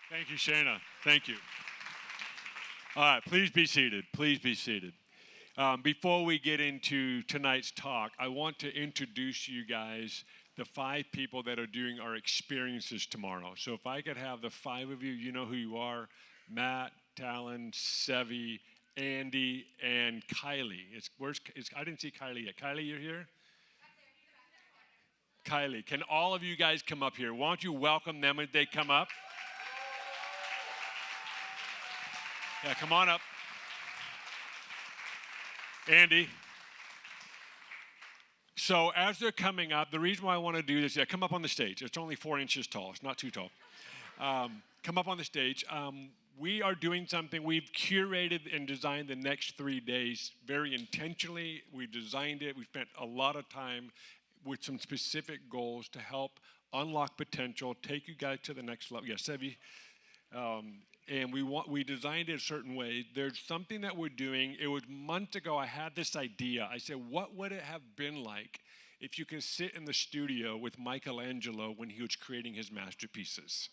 Thank you, Shana. Thank you. All right, please be seated. Please be seated. Before we get into tonight's talk, I want to introduce you guys the five people that are doing our experiences tomorrow. So if I could have the five of you, you know who you are: Matt, Talon, Sevi, Andy, and Kylie. I didn't see Kylie yet. Kylie, you're here? Kylie, can all of you guys come up here? Why don't you welcome them as they come up? Yeah, come on up. Andy. So as they're coming up, the reason why I want to do this, yeah, come up on the stage. It's only 4 inches tall. It's not too tall. Come up on the stage. We are doing something. We've curated and designed the next 3 days very intentionally. We designed it. We spent a lot of time with some specific goals to help unlock potential, take you guys to the next level. Yes, Sevi. And we designed it a certain way. There's something that we're doing. It was months ago I had this idea. I said, what would it have been like if you can sit in the studio with Michelangelo when he was creating his masterpieces?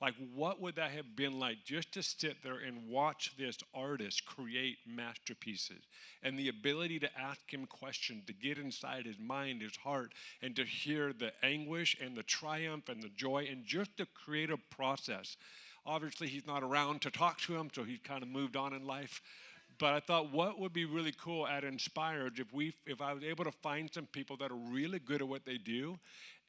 Like, what would that have been like just to sit there and watch this artist create masterpieces, and the ability to ask him questions, to get inside his mind, his heart, and to hear the anguish and the triumph and the joy and just the creative process. Obviously, he's not around to talk to him, so he's kind of moved on in life. But I thought, what would be really cool at Inspired if I was able to find some people that are really good at what they do,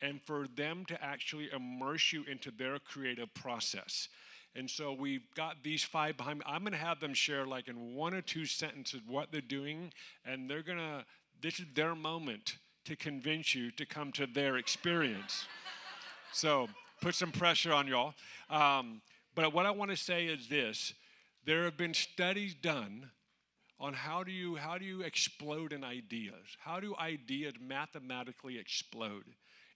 and for them to actually immerse you into their creative process. And so we've got these five behind me. I'm going to have them share like in 1 or 2 sentences what they're doing, and this is their moment to convince you to come to their experience. So put some pressure on y'all. But what I want to say is this: there have been studies done on how do you explode in ideas? How do ideas mathematically explode?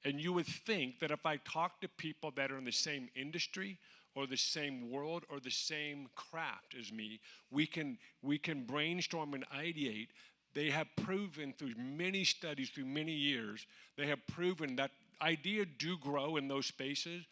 And you would think that if I talk to people that are in the same industry or the same world or the same craft as me, we can brainstorm and ideate. They have proven through many studies, through many years, they have proven that ideas do grow in those spaces,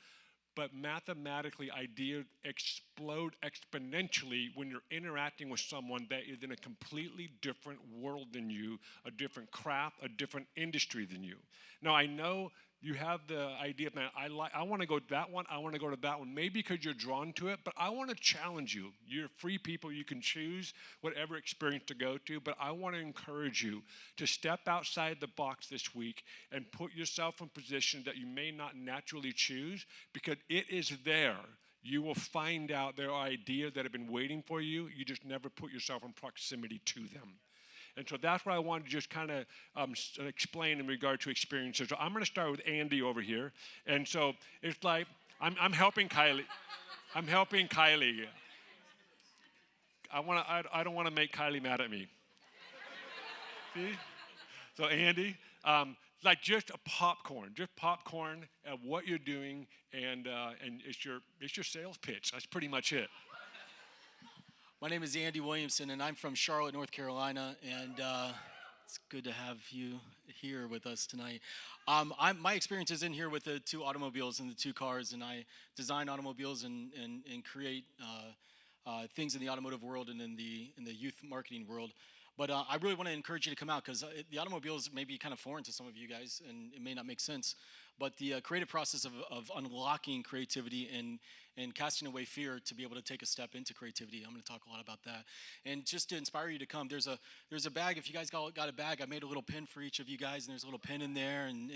but mathematically, ideas explode exponentially when you're interacting with someone that is in a completely different world than you, a different craft, a different industry than you. Now, I know you have the idea, man, I want to go to that one, I want to go to that one, maybe because you're drawn to it, but I want to challenge you. You're free people, you can choose whatever experience to go to, but I want to encourage you to step outside the box this week and put yourself in positions that you may not naturally choose, because it is there. You will find out there are ideas that have been waiting for you. You just never put yourself in proximity to them. And so that's what I wanted to just kind of explain in regard to experiences. So I'm going to start with Andy over here. And so it's like I'm helping Kylie. I'm helping Kylie. I don't want to make Kylie mad at me. See? So Andy, like just popcorn of what you're doing, and it's your sales pitch. That's pretty much it. My name is Andy Williamson, and I'm from Charlotte, North Carolina, and it's good to have you here with us tonight. My experience is in here with the 2 automobiles and the 2 cars, and I design automobiles and create things in the automotive world and in the youth marketing world. But I really want to encourage you to come out, because the automobiles may be kind of foreign to some of you guys, and it may not make sense. But the creative process of unlocking creativity and casting away fear to be able to take a step into creativity, I'm going to talk a lot about that. And just to inspire you to come, there's a bag. If you guys got a bag, I made a little pin for each of you guys, and there's a little pin in there, and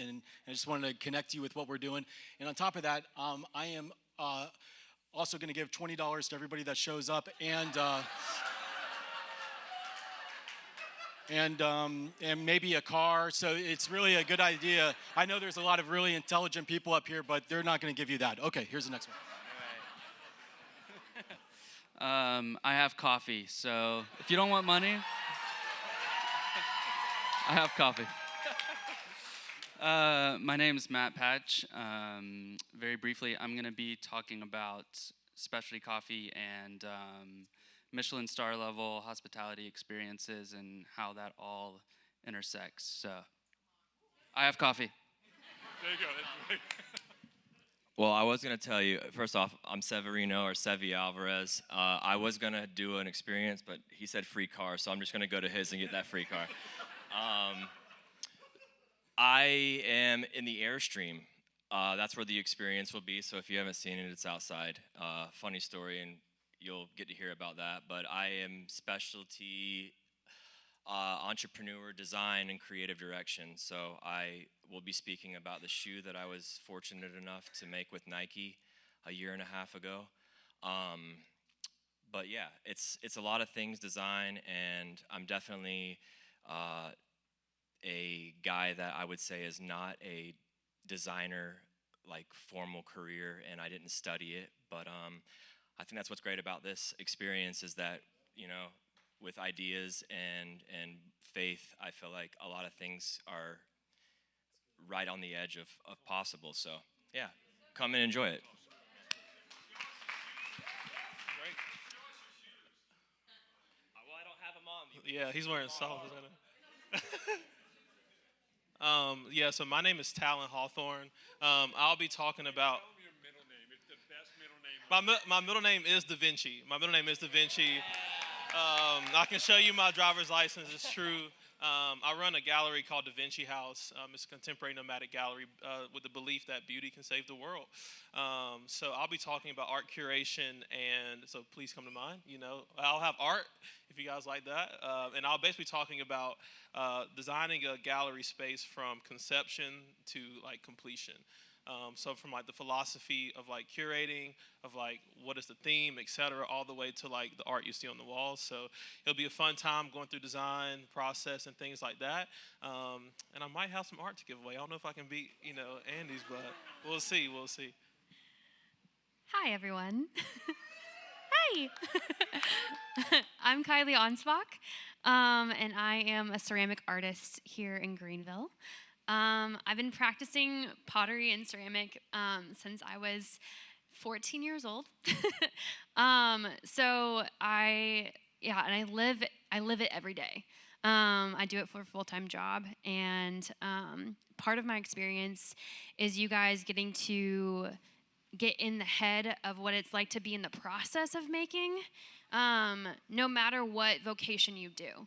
I just wanted to connect you with what we're doing. And on top of that, I am also going to give $20 to everybody that shows up, and maybe a car. So it's really a good idea. I know there's a lot of really intelligent people up here, but they're not going to give you that. Okay, here's the next one. All right. I have coffee, so if you don't want money, I have coffee. My name is Matt Patch. Very briefly, I'm going to be talking about specialty coffee and Michelin star level hospitality experiences and how that all intersects. So, I have coffee. There you go. That's great. Well, I was going to tell you, first off, I'm Severino or Sevi Alvarez. I was going to do an experience, but he said free car, so I'm just going to go to his and get that free car. I am in the Airstream. That's where the experience will be, so if you haven't seen it, it's outside. Funny story, and you'll get to hear about that. But I am specialty entrepreneur, design, and creative direction. So I will be speaking about the shoe that I was fortunate enough to make with Nike a year and a half ago. But yeah, it's a lot of things design, and I'm definitely a guy that I would say is not a designer like formal career, and I didn't study it. But I think that's what's great about this experience is that, you know, with ideas and faith, I feel like a lot of things are right on the edge of possible. So yeah, come and enjoy it. Great. Well, I don't have them on. Yeah, he's wearing socks. Yeah, so my name is Talon Hawthorne. I'll be talking about. Tell me your middle name. It's the best middle name. My middle name is Da Vinci. My middle name is Da Vinci. I can show you my driver's license. It's true. I run a gallery called Da Vinci House. It's a contemporary nomadic gallery with the belief that beauty can save the world. So I'll be talking about art curation, and so please come to mind. You know, I'll have art if you guys like that, and I'll basically be talking about designing a gallery space from conception to like completion. So from like the philosophy of like curating, of like what is the theme, etc., all the way to like the art you see on the walls. So it'll be a fun time going through design process and things like that. And I might have some art to give away. I don't know if I can beat, you know, Andy's, but we'll see. We'll see. Hi, everyone. Hi. I'm Kylie Onsbach, and I am a ceramic artist here in Greenville. I've been practicing pottery and ceramic since I was 14 years old. So I live it every day. I do it for a full-time job, and part of my experience is you guys getting to get in the head of what it's like to be in the process of making, no matter what vocation you do.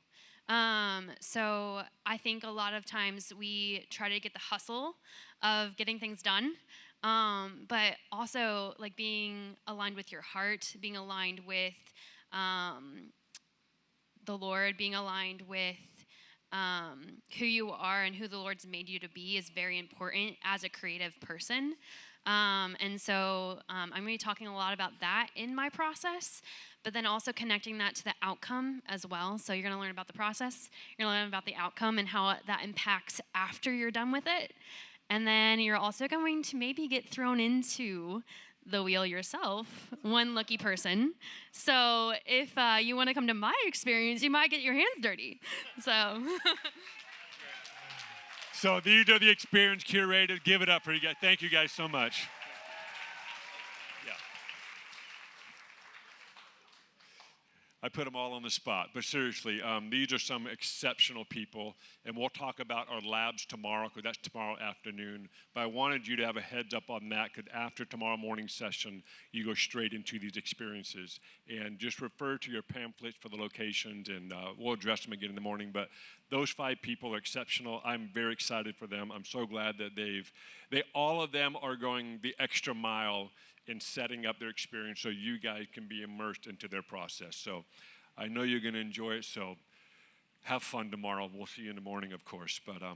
So I think a lot of times we try to get the hustle of getting things done, but also like being aligned with your heart, being aligned with the Lord, being aligned with who you are and who the Lord's made you to be is very important as a creative person. And so I'm going to be talking a lot about that in my process, but then also connecting that to the outcome as well. So you're going to learn about the process, you're going to learn about the outcome and how that impacts after you're done with it. And then you're also going to maybe get thrown into the wheel yourself, one lucky person. So if you want to come to my experience, you might get your hands dirty. So... So these are the experience curated. Give it up for you guys. Thank you guys so much. Yeah. I put them all on the spot, but seriously, these are some exceptional people, and we'll talk about our labs tomorrow, because that's tomorrow afternoon. But I wanted you to have a heads up on that, because after tomorrow morning session, you go straight into these experiences. And just refer to your pamphlets for the locations, and we'll address them again in the morning. But those 5 people are exceptional. I'm very excited for them. I'm so glad that all of them are going the extra mile in setting up their experience so you guys can be immersed into their process. So I know you're going to enjoy it, so have fun tomorrow. We'll see you in the morning, of course. But all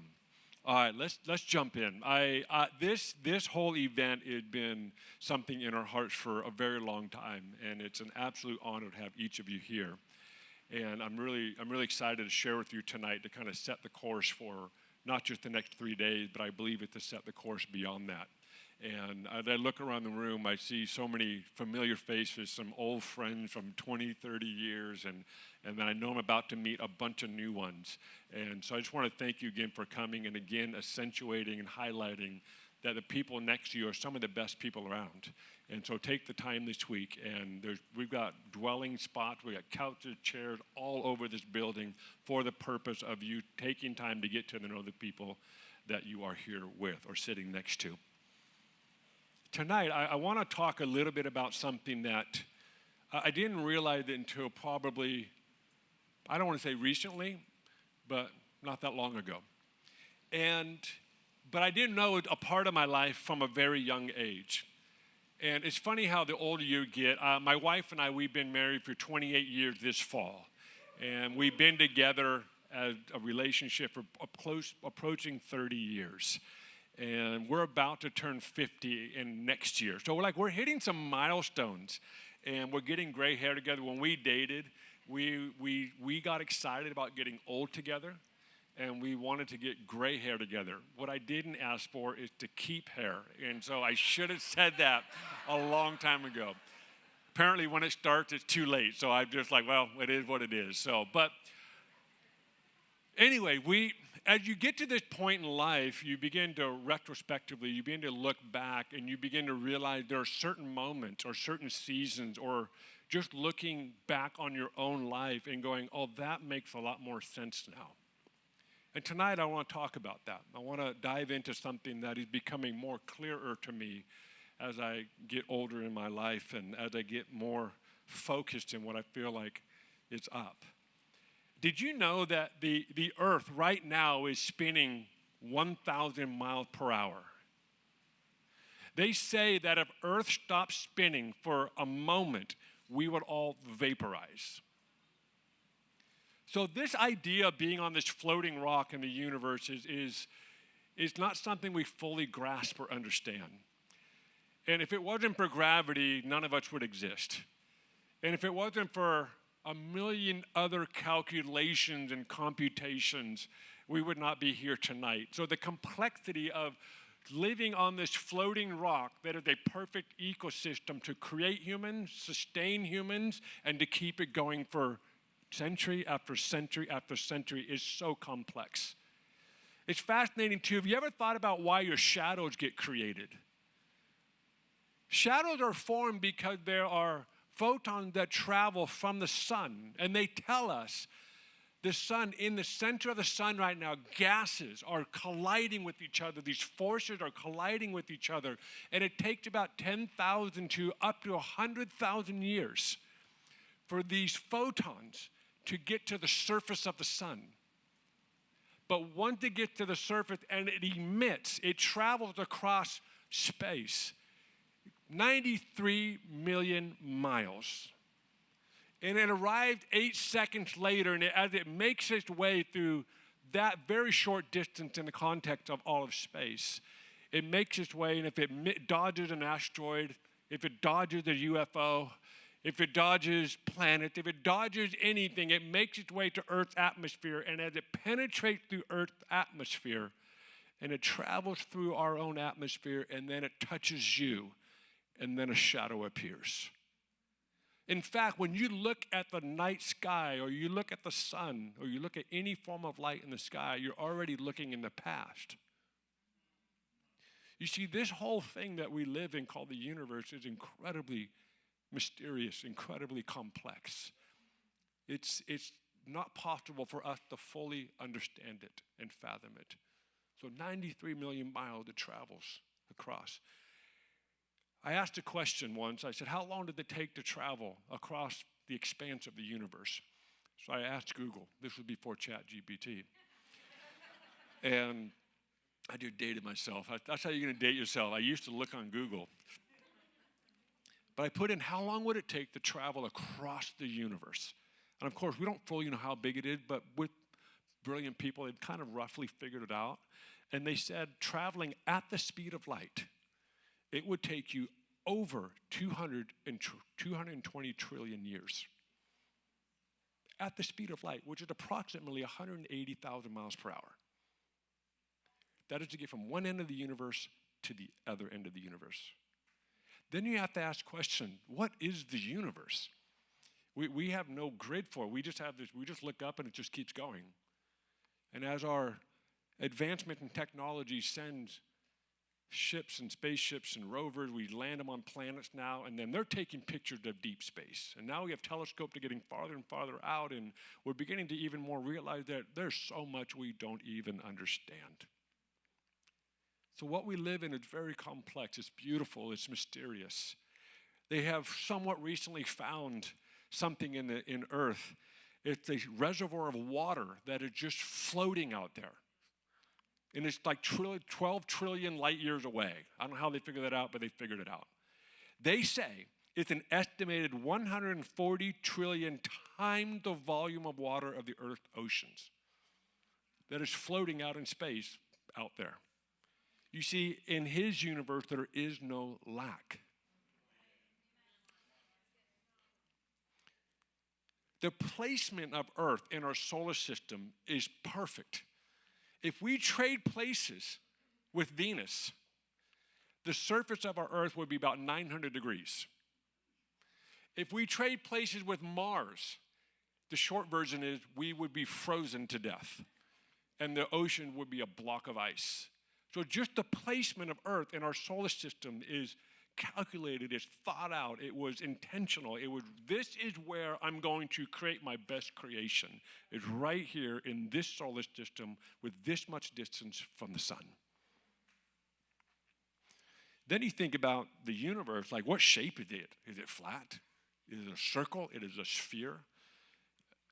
right, let's jump in. This whole event has been something in our hearts for a very long time, and it's an absolute honor to have each of you here. And I'm really excited to share with you tonight to kind of set the course for not just the next 3 days, but I believe it to set the course beyond that. And as I look around the room, I see so many familiar faces, some old friends from 20, 30 years, and then I know I'm about to meet a bunch of new ones. And so I just want to thank you again for coming, and again accentuating and highlighting that the people next to you are some of the best people around. And so take the time this week, and we've got dwelling spots, we've got couches, chairs all over this building for the purpose of you taking time to get to know the people that you are here with or sitting next to. tonight I want to talk a little bit about something that I didn't realize it until probably, I don't want to say recently, but not that long ago. But I didn't know it a part of my life from a very young age. And it's funny how the older you get. My wife and I, we've been married for 28 years this fall. And we've been together as a relationship for approaching 30 years. And we're about to turn 50 in next year. So we're hitting some milestones. And we're getting gray hair together. When we dated, we got excited about getting old together. And we wanted to get gray hair together. What I didn't ask for is to keep hair. And so I should have said that a long time ago. Apparently when it starts, it's too late. So I'm just like, well, it is what it is. So, but anyway, as you get to this point in life, you begin to retrospectively, you begin to look back and you begin to realize there are certain moments or certain seasons or just looking back on your own life and going, oh, that makes a lot more sense now. And tonight I want to talk about that. I want to dive into something that is becoming more clearer to me as I get older in my life and as I get more focused in what I feel like is up. Did you know that the earth right now is spinning 1,000 miles per hour? They say that if earth stopped spinning for a moment, we would all vaporize. So this idea of being on this floating rock in the universe is not something we fully grasp or understand. And if it wasn't for gravity, none of us would exist. And if it wasn't for a million other calculations and computations, we would not be here tonight. So the complexity of living on this floating rock that is a perfect ecosystem to create humans, sustain humans, and to keep it going for century after century after century is so complex. It's fascinating too. Have you ever thought about why your shadows get created? Shadows are formed because there are photons that travel from the sun, and they tell us the sun, in the center of the sun right now, gases are colliding with each other. These forces are colliding with each other, and it takes about 10,000 to up to 100,000 years for these photons to get to the surface of the sun. But once it gets to the surface and it emits, it travels across space, 93 million miles. And it arrived 8 seconds later, and as it makes its way through that very short distance in the context of all of space, it makes its way, and if it dodges an asteroid, if it dodges a UFO, if it dodges planets, if it dodges anything, it makes its way to Earth's atmosphere, and as it penetrates through Earth's atmosphere, and it travels through our own atmosphere, and then it touches you, and then a shadow appears. In fact, when you look at the night sky, or you look at the sun, or you look at any form of light in the sky, you're already looking in the past. You see, this whole thing that we live in called the universe is incredibly mysterious, incredibly complex. It's not possible for us to fully understand it and fathom it. So 93 million miles it travels across. I asked a question once. I said, how long did it take to travel across the expanse of the universe? So I asked Google. This was before ChatGPT. And I just dated myself. That's how you're going to date yourself. I used to look on Google. But I put in, how long would it take to travel across the universe? And of course, we don't fully know how big it is, but with brilliant people, they've kind of roughly figured it out. And they said, traveling at the speed of light, it would take you over 220 trillion years. At the speed of light, which is approximately 180,000 miles per hour. That is to get from one end of the universe to the other end of the universe. Then you have to ask the question, what is the universe? We have no grid for it. We just have this, we just look up and it just keeps going. And as our advancement in technology sends ships and spaceships and rovers, we land them on planets now, and then they're taking pictures of deep space. And now we have telescopes that are getting farther and farther out, and we're beginning to even more realize that there's so much we don't even understand. So what we live in is very complex. It's beautiful. It's mysterious. They have somewhat recently found something in Earth. It's a reservoir of water that is just floating out there. And it's like 12 trillion light years away. I don't know how they figured that out, but they figured it out. They say it's an estimated 140 trillion times the volume of water of the Earth's oceans that is floating out in space out there. You see, in his universe, there is no lack. The placement of Earth in our solar system is perfect. If we trade places with Venus, the surface of our Earth would be about 900 degrees. If we trade places with Mars, the short version is we would be frozen to death, and the ocean would be a block of ice. So just the placement of Earth in our solar system is calculated, it's thought out, it was intentional. This is where I'm going to create my best creation. It's right here in this solar system with this much distance from the sun. Then you think about the universe, like what shape is it? Is it flat? Is it a circle? It is a sphere?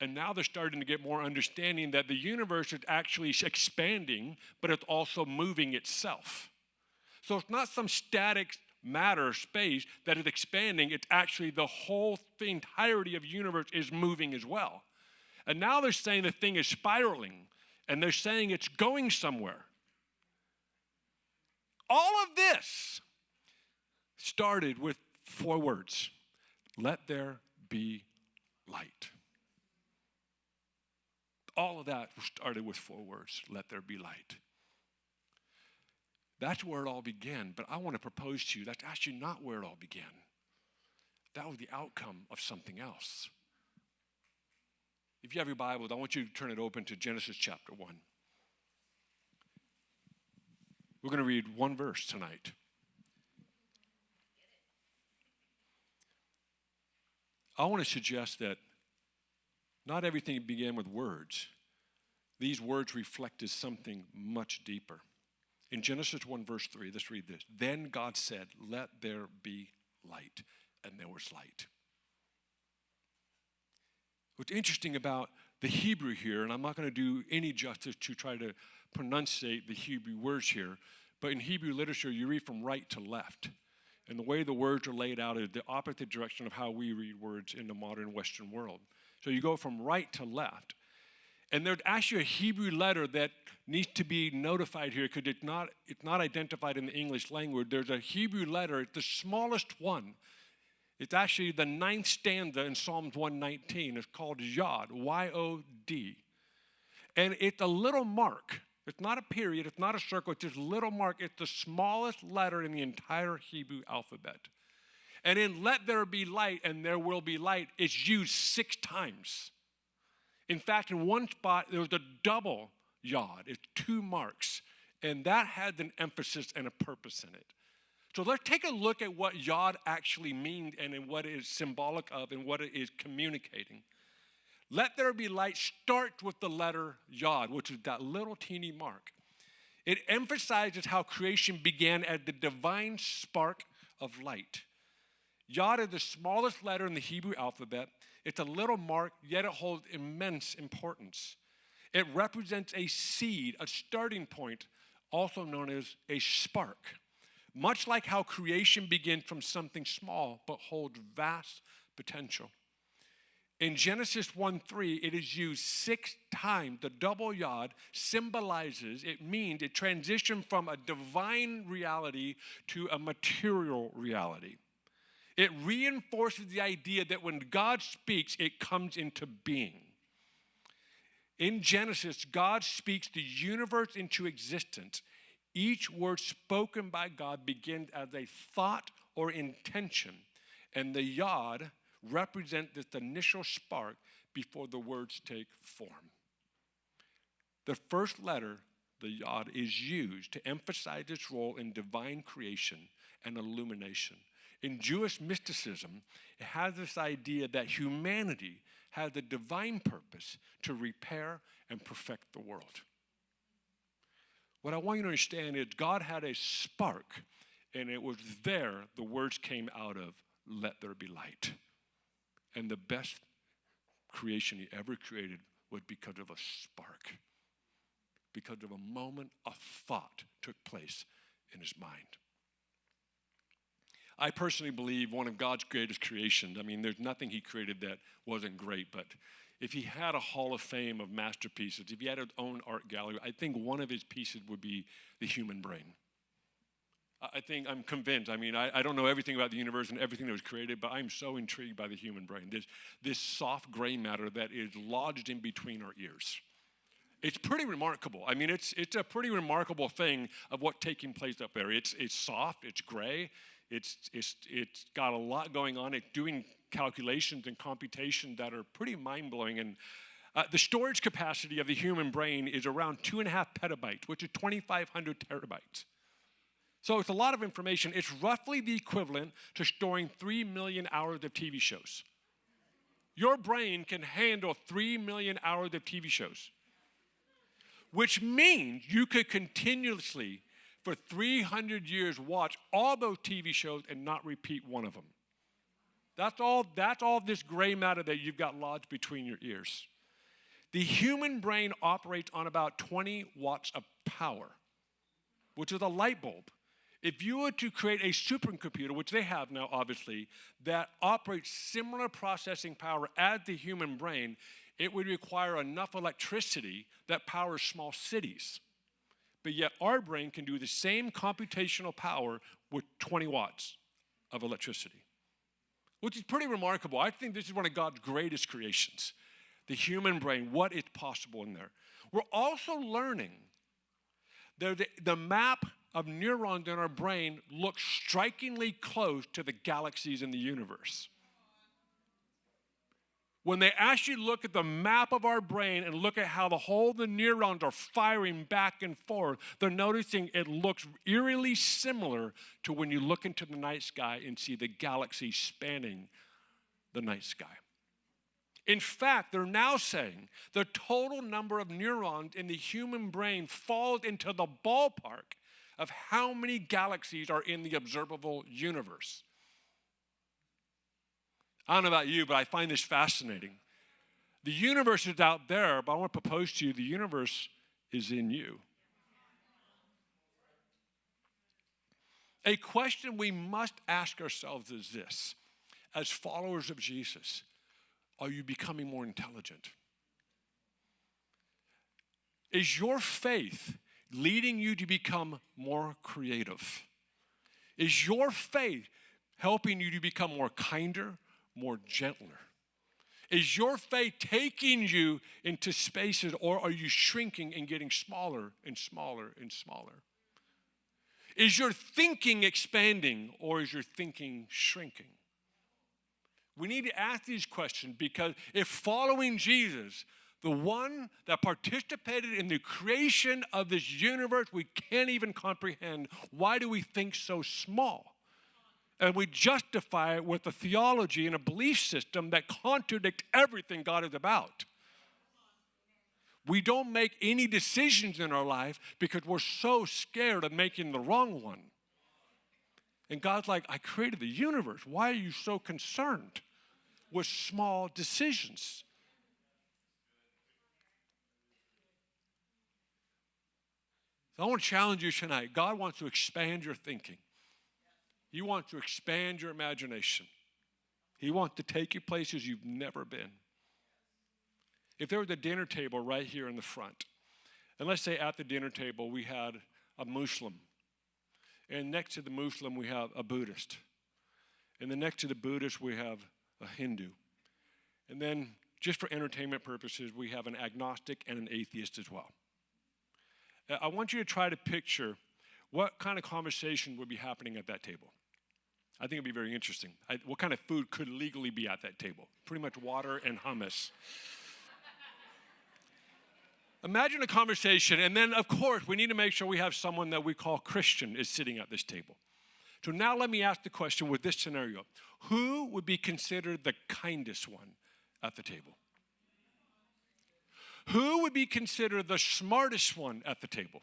And now they're starting to get more understanding that the universe is actually expanding, but it's also moving itself. So it's not some static matter, space that is expanding. It's actually the entirety of the universe is moving as well. And now they're saying the thing is spiraling, and they're saying it's going somewhere. All of this started with 4 words. Let there be light. All of that started with 4 words. Let there be light. That's where it all began. But I want to propose to you that's actually not where it all began. That was the outcome of something else. If you have your Bibles, I want you to turn it open to Genesis chapter 1. We're going to read 1 verse tonight. I want to suggest that not everything began with words. These words reflected something much deeper. In Genesis 1 verse 3, let's read this. Then God said, let there be light. And there was light. What's interesting about the Hebrew here, and I'm not going to do any justice to try to pronunciate the Hebrew words here, but in Hebrew literature, you read from right to left. And the way the words are laid out is the opposite direction of how we read words in the modern Western world. So you go from right to left. And there's actually a Hebrew letter that needs to be notified here because it's not identified in the English language. There's a Hebrew letter, it's the smallest one. It's actually the 9th stanza in Psalms 119. It's called Yod, Y-O-D. And it's a little mark. It's not a period, it's not a circle, it's just a little mark. It's the smallest letter in the entire Hebrew alphabet. And in let there be light and there will be light, it's used 6 times. In fact, in one spot, there was a double Yod. It's 2 marks. And that had an emphasis and a purpose in it. So let's take a look at what Yod actually means and in what it is symbolic of and what it is communicating. Let there be light starts with the letter Yod, which is that little teeny mark. It emphasizes how creation began as the divine spark of light. Yod is the smallest letter in the Hebrew alphabet. It's a little mark, yet it holds immense importance. It represents a seed, a starting point, also known as a spark. Much like how creation begins from something small, but holds vast potential. In Genesis 1:3, it is used 6 times. The double Yod symbolizes, it means it transitioned from a divine reality to a material reality. It reinforces the idea that when God speaks, it comes into being. In Genesis, God speaks the universe into existence. Each word spoken by God begins as a thought or intention, and the Yod represents this initial spark before the words take form. The first letter, the Yod, is used to emphasize its role in divine creation and illumination. In Jewish mysticism, it has this idea that humanity has a divine purpose to repair and perfect the world. What I want you to understand is God had a spark, and it was there the words came out of, let there be light. And the best creation he ever created was because of a spark, because of a moment of thought took place in his mind. I personally believe one of God's greatest creations, I mean, there's nothing he created that wasn't great, but if he had a hall of fame of masterpieces, if he had his own art gallery, I think one of his pieces would be the human brain. I'm convinced. I mean, I don't know everything about the universe and everything that was created, but I'm so intrigued by the human brain. This soft gray matter that is lodged in between our ears. It's pretty remarkable. I mean, it's a pretty remarkable thing of what's taking place up there. It's soft, it's gray, it's got a lot going on. It's doing calculations and computation that are pretty mind-blowing. And the storage capacity of the human brain is around 2.5 petabytes, which is 2,500 terabytes. So it's a lot of information. It's roughly the equivalent to storing 3 million hours of TV shows. Your brain can handle 3 million hours of TV shows, which means you could continuously, for 300 years, watch all those TV shows and not repeat one of them. That's all this gray matter that you've got lodged between your ears. The human brain operates on about 20 watts of power, which is a light bulb. If you were to create a supercomputer, which they have now, obviously, that operates similar processing power as the human brain, it would require enough electricity that powers small cities. But yet our brain can do the same computational power with 20 watts of electricity, which is pretty remarkable. I think this is one of God's greatest creations, the human brain, what is possible in there. We're also learning that the map of neurons in our brain looks strikingly close to the galaxies in the universe. When they actually look at the map of our brain and look at how the neurons are firing back and forth, they're noticing it looks eerily similar to when you look into the night sky and see the galaxy spanning the night sky. In fact, they're now saying the total number of neurons in the human brain falls into the ballpark of how many galaxies are in the observable universe. I don't know about you, but I find this fascinating. The universe is out there, but I want to propose to you, the universe is in you. A question we must ask ourselves is this: as followers of Jesus, are you becoming more intelligent? Is your faith leading you to become more creative? Is your faith helping you to become more kinder, more gentler? Is your faith taking you into spaces, or are you shrinking and getting smaller and smaller and smaller? Is your thinking expanding, or is your thinking shrinking? We need to ask these questions, because if following Jesus, the one that participated in the creation of this universe, we can't even comprehend, why do we think so small? And we justify it with a theology and a belief system that contradict everything God is about. We don't make any decisions in our life because we're so scared of making the wrong one. And God's like, I created the universe. Why are you so concerned with small decisions? So I want to challenge you tonight. God wants to expand your thinking. He wants to expand your imagination. He wants to take you places you've never been. If there was a dinner table right here in the front, and let's say at the dinner table we had a Muslim, and next to the Muslim we have a Buddhist, and then next to the Buddhist we have a Hindu, and then just for entertainment purposes we have an agnostic and an atheist as well. I want you to try to picture what kind of conversation would be happening at that table. I think it'd be very interesting. What kind of food could legally be at that table? Pretty much water and hummus. Imagine a conversation, and then, of course, we need to make sure we have someone that we call Christian is sitting at this table. So now let me ask the question with this scenario. Who would be considered the kindest one at the table? Who would be considered the smartest one at the table?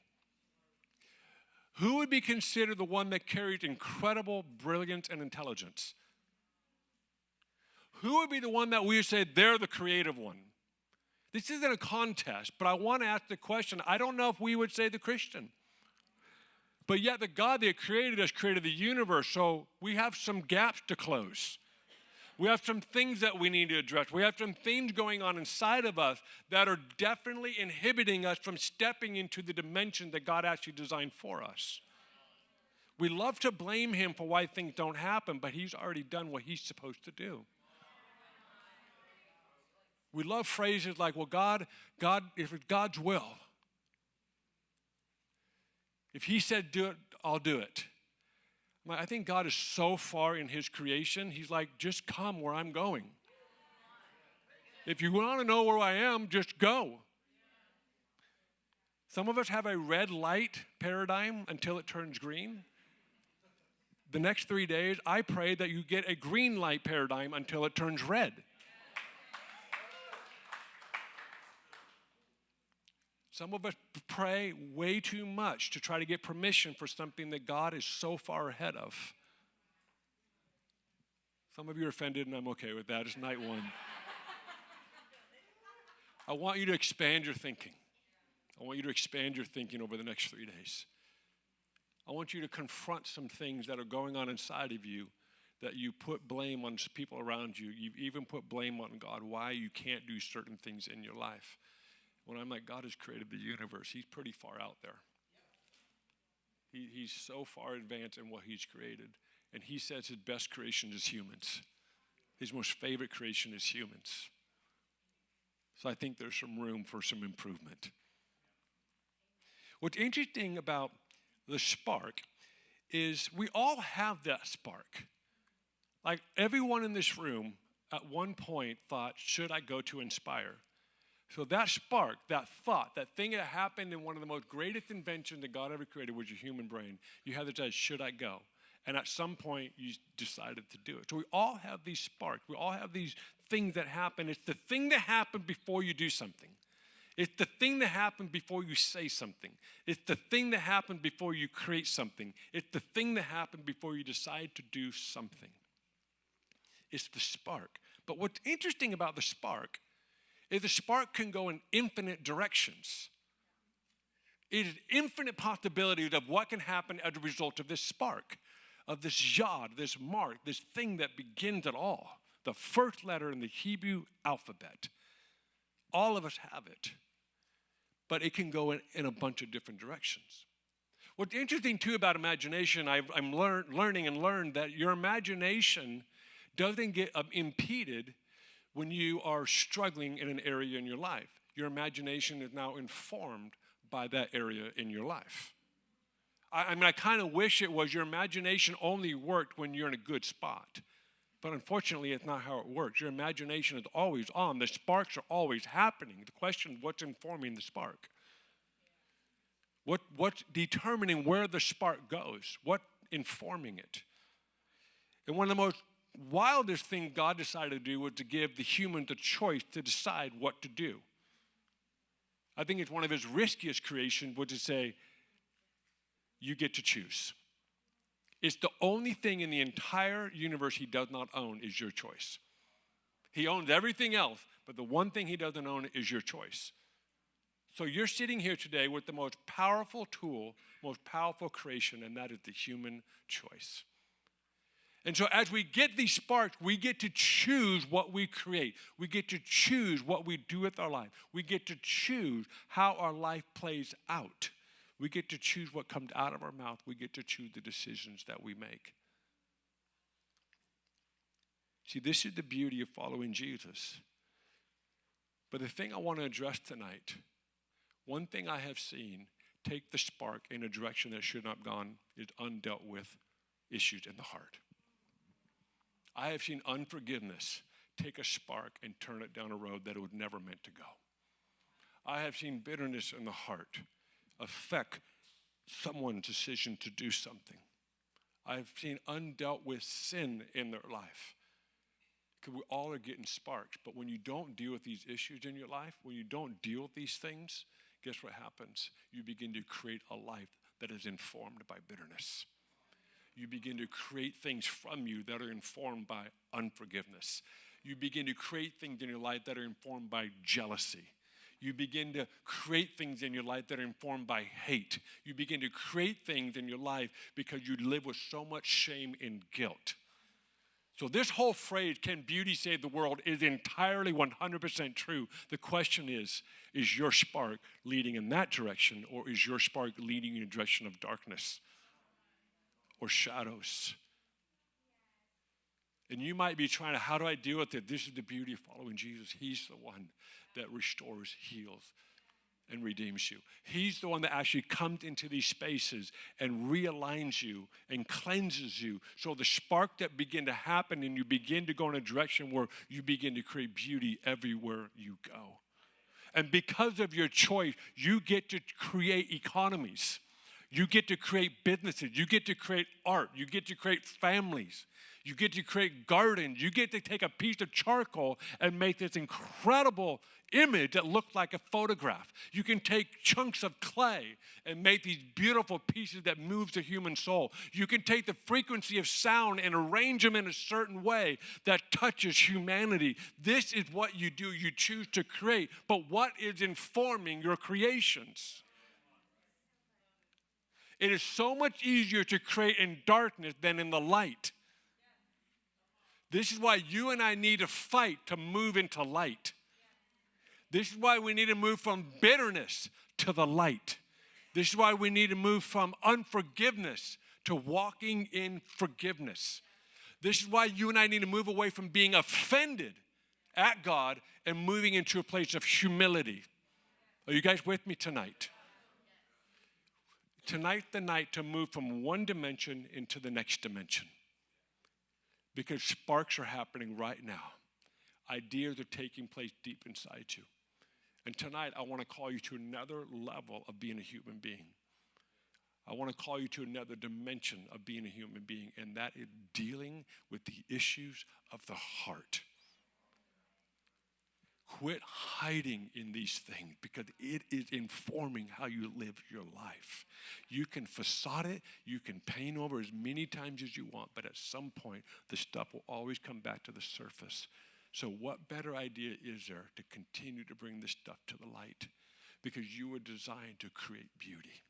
Who would be considered the one that carries incredible brilliance and intelligence? Who would be the one that we would say they're the creative one? This isn't a contest, but I want to ask the question. I don't know if we would say the Christian. But yet the God that created us created the universe, so we have some gaps to close. We have some things that we need to address. We have some things going on inside of us that are definitely inhibiting us from stepping into the dimension that God actually designed for us. We love to blame him for why things don't happen, but he's already done what he's supposed to do. We love phrases like, well, God, if it's God's will, if he said do it, I'll do it. I think God is so far in his creation, he's like, just come where I'm going. If you want to know where I am, just go. Some of us have a red light paradigm until it turns green. The next 3 days, I pray that you get a green light paradigm until it turns red. Some of us pray way too much to try to get permission for something that God is so far ahead of. Some of you are offended, and I'm okay with that. It's night one. I want you to expand your thinking. I want you to expand your thinking over the next 3 days. I want you to confront some things that are going on inside of you that you put blame on people around you. You even put blame on God why you can't do certain things in your life. When I'm like, God has created the universe, he's pretty far out there. He's so far advanced in what he's created. And he says his best creation is humans. His most favorite creation is humans. So I think there's some room for some improvement. What's interesting about the spark is we all have that spark. Like everyone in this room at one point thought, should I go to Inspire? So that spark, that thought, that thing that happened in one of the most greatest inventions that God ever created was your human brain. You had to say, should I go? And at some point, you decided to do it. So we all have these sparks. We all have these things that happen. It's the thing that happened before you do something. It's the thing that happened before you say something. It's the thing that happened before you create something. It's the thing that happened before you decide to do something. It's the spark. But what's interesting about the spark is the spark can go in infinite directions. It is infinite possibilities of what can happen as a result of this spark, of this yod, this mark, this thing that begins it all, the first letter in the Hebrew alphabet. All of us have it, but it can go in a bunch of different directions. What's interesting too about imagination, I'm learning and learned that your imagination doesn't get impeded when you are struggling in an area in your life. Your imagination is now informed by that area in your life. I kind of wish it was your imagination only worked when you're in a good spot. But unfortunately, it's not how it works. Your imagination is always on. The sparks are always happening. The question is, what's informing the spark? What's determining where the spark goes? What's informing it? And one of the most wildest thing God decided to do was to give the human the choice to decide what to do. I think it's one of his riskiest creations was to say, you get to choose. It's the only thing in the entire universe he does not own is your choice. He owns everything else, but the one thing he doesn't own is your choice. So you're sitting here today with the most powerful tool, most powerful creation, and that is the human choice. And so as we get these sparks, we get to choose what we create. We get to choose what we do with our life. We get to choose how our life plays out. We get to choose what comes out of our mouth. We get to choose the decisions that we make. See, this is the beauty of following Jesus. But the thing I want to address tonight, one thing I have seen take the spark in a direction that should not have gone is undealt with issues in the heart. I have seen unforgiveness take a spark and turn it down a road that it was never meant to go. I have seen bitterness in the heart affect someone's decision to do something. I've seen undealt with sin in their life. Because we all are getting sparks, but when you don't deal with these issues in your life, when you don't deal with these things, guess what happens? You begin to create a life that is informed by bitterness. You begin to create things from you that are informed by unforgiveness. You begin to create things in your life that are informed by jealousy. You begin to create things in your life that are informed by hate. You begin to create things in your life because you live with so much shame and guilt. So this whole phrase, can beauty save the world, is entirely 100% true. The question is your spark leading in that direction, or is your spark leading in a direction of darkness or shadows? And you might be trying to, how do I deal with it? This is the beauty of following Jesus. He's the one that restores, heals, and redeems you. He's the one that actually comes into these spaces and realigns you and cleanses you. So the spark that begin to happen, and you begin to go in a direction where you begin to create beauty everywhere you go. And because of your choice, you get to create economies. You get to create businesses. You get to create art. You get to create families. You get to create gardens. You get to take a piece of charcoal and make this incredible image that looks like a photograph. You can take chunks of clay and make these beautiful pieces that moves the human soul. You can take the frequency of sound and arrange them in a certain way that touches humanity. This is what you do. You choose to create. But what is informing your creations? It is so much easier to create in darkness than in the light. This is why you and I need to fight to move into light. This is why we need to move from bitterness to the light. This is why we need to move from unforgiveness to walking in forgiveness. This is why you and I need to move away from being offended at God and moving into a place of humility. Are you guys with me tonight? Tonight's the night to move from one dimension into the next dimension. Because sparks are happening right now. Ideas are taking place deep inside you. And tonight, I want to call you to another level of being a human being. I want to call you to another dimension of being a human being, and that is dealing with the issues of the heart. Quit hiding in these things because it is informing how you live your life. You can facade it, you can paint over as many times as you want, but at some point, the stuff will always come back to the surface. So what better idea is there to continue to bring this stuff to the light? Because you were designed to create beauty.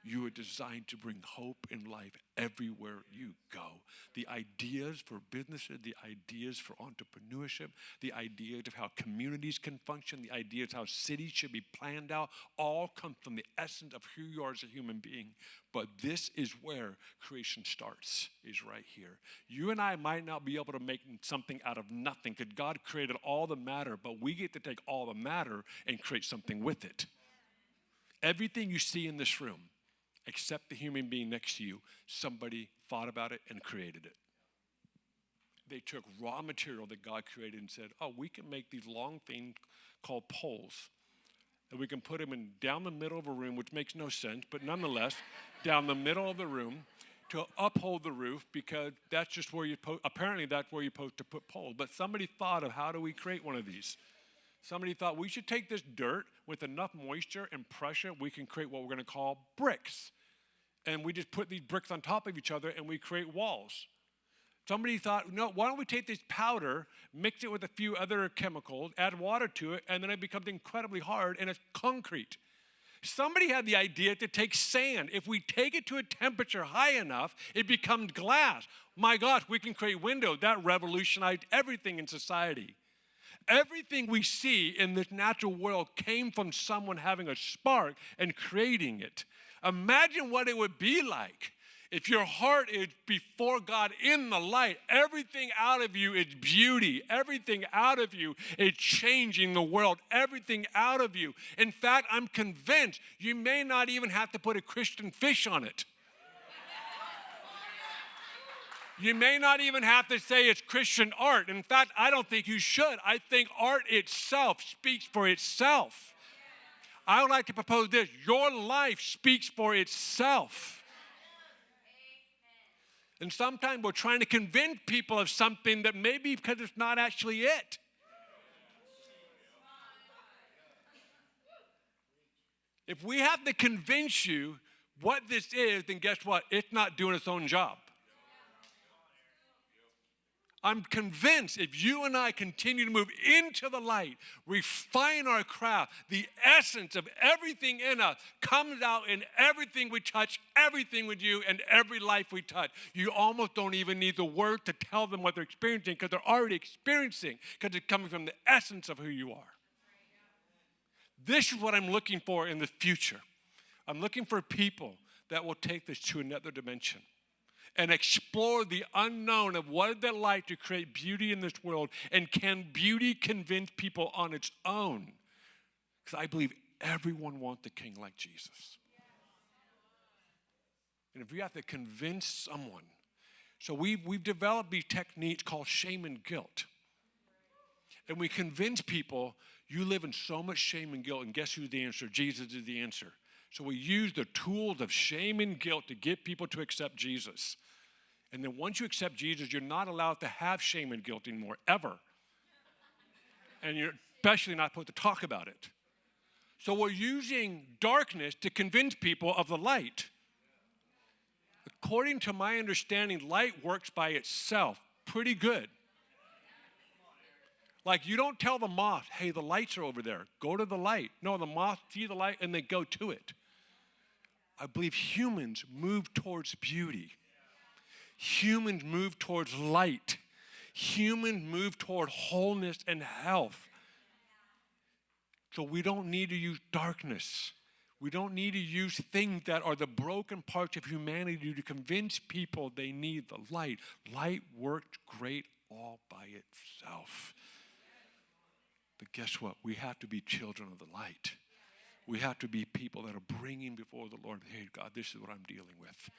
You were designed to bring hope and life everywhere you go. The ideas for businesses, the ideas for entrepreneurship, the ideas of how communities can function, the ideas how cities should be planned out, all come from the essence of who you are as a human being. But this is where creation starts, is right here. You and I might not be able to make something out of nothing because God created all the matter, but we get to take all the matter and create something with it. Everything you see in this room, except the human being next to you, somebody thought about it and created it. They took raw material that God created and said, oh, we can make these long things called poles. And we can put them in down the middle of a room, which makes no sense, but nonetheless, down the middle of the room to uphold the roof because that's just where apparently that's where you're supposed to put poles. But somebody thought of how do we create one of these? Somebody thought we should take this dirt with enough moisture and pressure, we can create what we're going to call bricks. And we just put these bricks on top of each other and we create walls. Somebody thought, no, why don't we take this powder, mix it with a few other chemicals, add water to it, and then it becomes incredibly hard and it's concrete. Somebody had the idea to take sand. If we take it to a temperature high enough, it becomes glass. My gosh, we can create windows. That revolutionized everything in society. Everything we see in this natural world came from someone having a spark and creating it. Imagine what it would be like if your heart is before God in the light. Everything out of you is beauty. Everything out of you is changing the world. Everything out of you. In fact, I'm convinced you may not even have to put a Christian fish on it. You may not even have to say it's Christian art. In fact, I don't think you should. I think art itself speaks for itself. I would like to propose this. Your life speaks for itself. And sometimes we're trying to convince people of something that maybe because it's not actually it. If we have to convince you what this is, then guess what? It's not doing its own job. I'm convinced if you and I continue to move into the light, refine our craft, the essence of everything in us comes out in everything we touch, everything we do, and every life we touch. You almost don't even need the word to tell them what they're experiencing because they're already experiencing because it's coming from the essence of who you are. This is what I'm looking for in the future. I'm looking for people that will take this to another dimension and explore the unknown of what is it like to create beauty in this world, and can beauty convince people on its own? Because I believe everyone wants a king like Jesus. And if we have to convince someone, so we've developed these techniques called shame and guilt. And we convince people, you live in so much shame and guilt, and guess who's the answer? Jesus is the answer. So we use the tools of shame and guilt to get people to accept Jesus. And then once you accept Jesus, you're not allowed to have shame and guilt anymore, ever. And you're especially not supposed to talk about it. So we're using darkness to convince people of the light. According to my understanding, light works by itself pretty good. Like you don't tell the moth, hey, the lights are over there. Go to the light. No, the moth see the light and they go to it. I believe humans move towards beauty. Humans move towards light. Humans move toward wholeness and health. So we don't need to use darkness. We don't need to use things that are the broken parts of humanity to convince people they need the light. Light works great all by itself. But guess what? We have to be children of the light. We have to be people that are bringing before the Lord, hey, God, this is what I'm dealing with.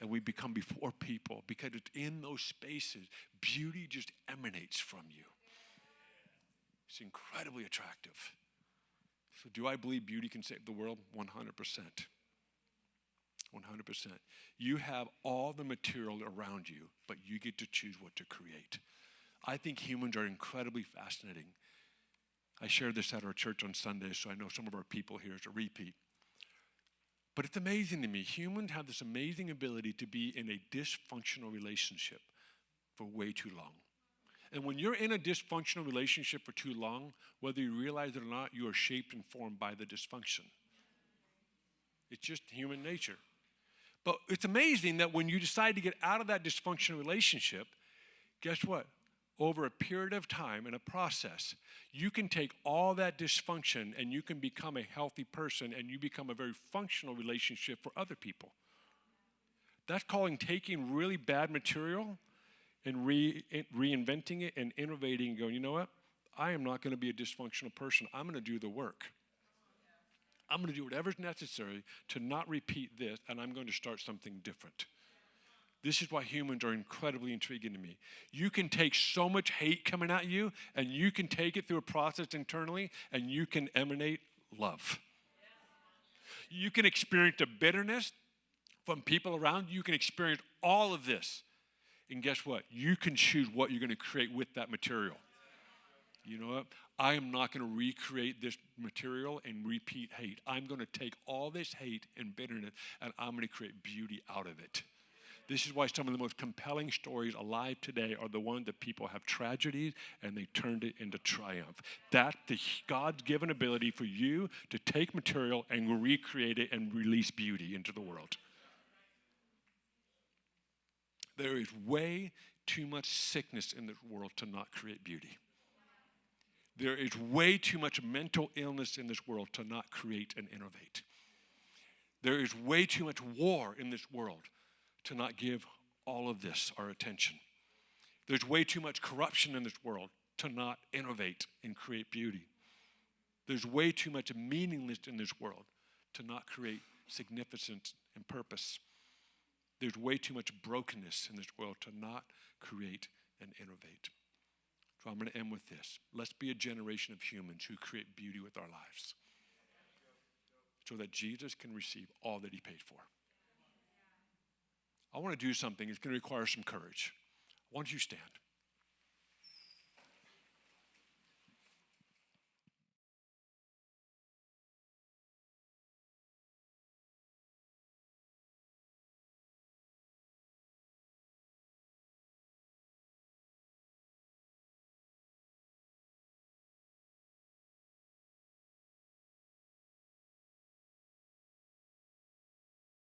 And we become before people because it's in those spaces, beauty just emanates from you. It's incredibly attractive. So do I believe beauty can save the world? 100%. 100%. You have all the material around you, but you get to choose what to create. I think humans are incredibly fascinating. I shared this at our church on Sunday, so I know some of our people here is a repeat. But it's amazing to me. Humans have this amazing ability to be in a dysfunctional relationship for way too long. And when you're in a dysfunctional relationship for too long, whether you realize it or not, you are shaped and formed by the dysfunction. It's just human nature. But it's amazing that when you decide to get out of that dysfunctional relationship, guess what? Over a period of time, in a process, you can take all that dysfunction and you can become a healthy person and you become a very functional relationship for other people. That's calling taking really bad material and reinventing it and innovating and going, you know what? I am not going to be a dysfunctional person. I'm going to do the work. I'm going to do whatever's necessary to not repeat this, and I'm going to start something different. This is why humans are incredibly intriguing to me. You can take so much hate coming at you, and you can take it through a process internally, and you can emanate love. You can experience the bitterness from people around you. You can experience all of this. And guess what? You can choose what you're going to create with that material. You know what? I am not going to recreate this material and repeat hate. I'm going to take all this hate and bitterness, and I'm going to create beauty out of it. This is why some of the most compelling stories alive today are the ones that people have tragedies and they turned it into triumph. That's the God's given ability for you to take material and recreate it and release beauty into the world. There is way too much sickness in this world to not create beauty. There is way too much mental illness in this world to not create and innovate. There is way too much war in this world to not give all of this our attention. There's way too much corruption in this world to not innovate and create beauty. There's way too much meaninglessness in this world to not create significance and purpose. There's way too much brokenness in this world to not create and innovate. So I'm going to end with this. Let's be a generation of humans who create beauty with our lives so that Jesus can receive all that he paid for. I want to do something. It's going to require some courage. Why don't you stand?